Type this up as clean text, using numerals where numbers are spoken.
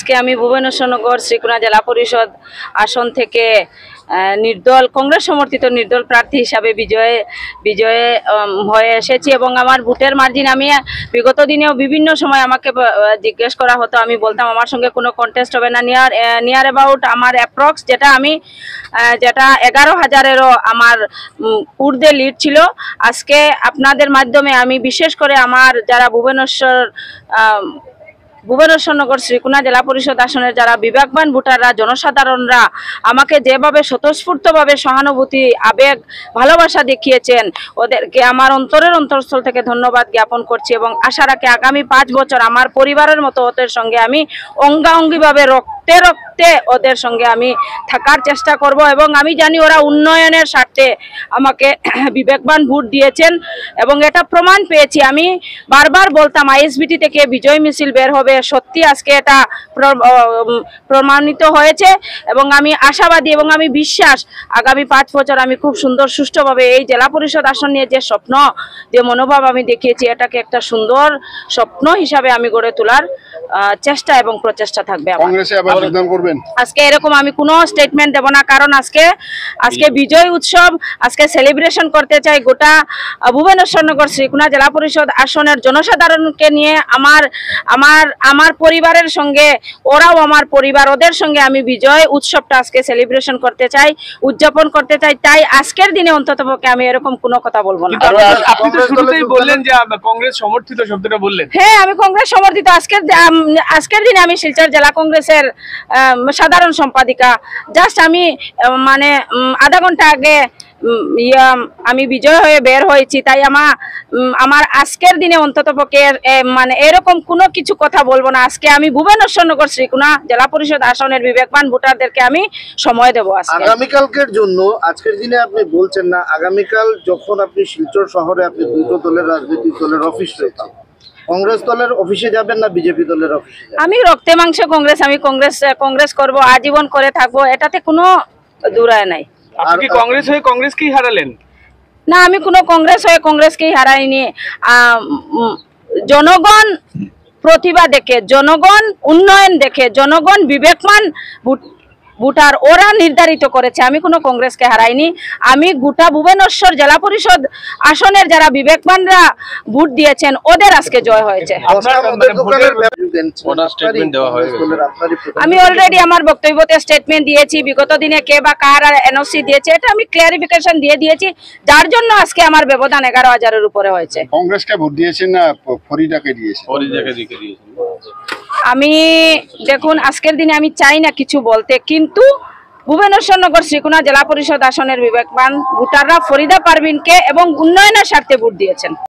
আজকে আমি ভুবনেশ্বরনগর শ্রীকুনা জেলা পরিষদ আসন থেকে নির্দল কংগ্রেস সমর্থিত নির্দল প্রার্থী হিসাবে বিজয়ে হয়ে এসেছি এবং আমার ভোটের মার্জিন আমি বিগত দিনেও বিভিন্ন সময় আমাকে জিজ্ঞেস করা হতো, আমি বলতাম আমার সঙ্গে কোনো কন্টেস্ট হবে না। নিয়ার অ্যাবাউট আমার অ্যাপ্রক্স যেটা 11,000-এরও আমার ঊর্ধ্বে লিড ছিল। আজকে আপনাদের মাধ্যমে আমি বিশেষ করে আমার যারা ভুবনেশ্বরনগর শ্রীকুনা জেলা পরিষদ আসনের যারা বিবেকবান ভোটাররা জনসাধারণরা আমাকে যেভাবে স্বতঃস্ফূর্তভাবে সহানুভূতি আবেগ ভালোবাসা দেখিয়েছেন ওদেরকে আমার অন্তরস্থল থেকে ধন্যবাদ জ্ঞাপন করছি এবং আশা রাখি আগামী 5 বছর আমার পরিবারের মতো ওদের সঙ্গে আমি অঙ্গাঙ্গিভাবে রক্তে ওদের সঙ্গে আমি থাকার চেষ্টা করব এবং আমি জানি ওরা উন্নয়নের স্বার্থে আমাকে বিবেকবান ভোট দিয়েছেন এবং এটা প্রমাণ পেয়েছি। আমি বারবার বলতাম আইএসবিটি থেকে বিজয় মিছিল বের হবে, সত্যি আজকে এটা প্রমাণিত হয়েছে এবং আমি আশাবাদী এবং আমি বিশ্বাস আগামী 5 বছর আমি খুব সুন্দর সুষ্ঠুভাবে এই জেলা পরিষদ আসন নিয়ে যে স্বপ্ন যে মনোভাব আমি দেখিয়েছি এটাকে একটা সুন্দর স্বপ্ন হিসাবে আমি গড়ে তোলার চেষ্টা এবং প্রচেষ্টা থাকবে। আজকে এরকম আমি কোনো স্টেটমেন্ট দেব না, কারণ আজকে বিজয় উৎসব আজকে সেলিব্রেশন করতে চাই গোটা ভুবনেশ্বরনগর শ্রীকুনা জেলা পরিষদ আসনের জনসাধারণকে নিয়ে আমার পরিবারের সঙ্গে ওরাও আমার পরিবার ওদের সঙ্গে আমি বিজয় উৎসবটা আজকে সেলিব্রেশন করতে চাই, উদযাপন করতে চাই। তাই আজকের দিনে অন্ততপক্ষে আমি এরকম কোনো কথা বলবো না। আপনি তো শুরুতেই বললেন যে কংগ্রেস সমর্থিত শব্দটা বললেন। হ্যাঁ, আমি কংগ্রেস সমর্থিত। আজকের দিনে আমি শিলচর জেলা কংগ্রেসের সাধারণ সম্পাদিকা। জাস্ট আমি মানে আধা ঘন্টা আগে আমি বিজয় হয়ে বের হয়েছি। তাই আমার আজকের দিনে অন্ততপক্ষে মানে এরকম কোনো কিছু কথা বলবো না। আজকে আমি ভুবনেশ্বরনগর শ্রীকুনা জেলা পরিষদ আসনের বিবেকবান ভোটারদেরকে আমি সময় দেবো। আগামীকালকের জন্য আজকের দিনে আপনি বলছেন না, আগামীকাল যখন আপনি শিলচর শহরে আপনি দুটো দলের রাজনৈতিক দলের অফিস রয়েছে, কংগ্রেস দলের অফিসে যাবেন না বিজেপি দলের অফিসে? আমি রক্তে মাংসে কংগ্রেস, আমি কংগ্রেস করব, আজীবন করে থাকবো, এটাতে কোনো দুরায় নাই। আপনি কি কংগ্রেস হয়ে কংগ্রেসকেই হারালেন? না, আমি কোনো কংগ্রেস হয়ে কংগ্রেসকেই হারাইনি। জনগণ প্রতিভা দেখে, জনগণ উন্নয়ন দেখে, জনগণ বিবেকমান ভোটার ওরা নির্ধারিত করেছে। আমি কোনো কংগ্রেসকে হারাইনি। আমি গোটা ভুবনেশ্বর জেলা পরিষদ আসনের যারা বিবেকবানরা ভোট দিয়েছেন ওদের আজকে জয় হয়েছে। আমি অলরেডি আমার বক্তব্যতে স্টেটমেন্ট দিয়েছি, বিগত দিনে কে বা কার এনওসি দিয়েছে এটা আমি ক্লিয়ারিফিকেশন দিয়ে দিয়েছি, যার জন্য আজকে আমার ব্যবধান 11,000-এর উপরে হয়েছে। কংগ্রেসকে ভোট দিয়েছেন না ফরিদাকে দিয়েছেন? আমি দেখুন আজকের দিনে আমি চাই না কিছু বলতে, কিন্তু ভুবনেশ্বরনগর শ্রীকুনা জেলা পরিষদ আসনের বিবেকবান ভোটাররা ফরিদা পারভিনকে এবং উন্নয়নের স্বার্থে ভোট দিয়েছেন।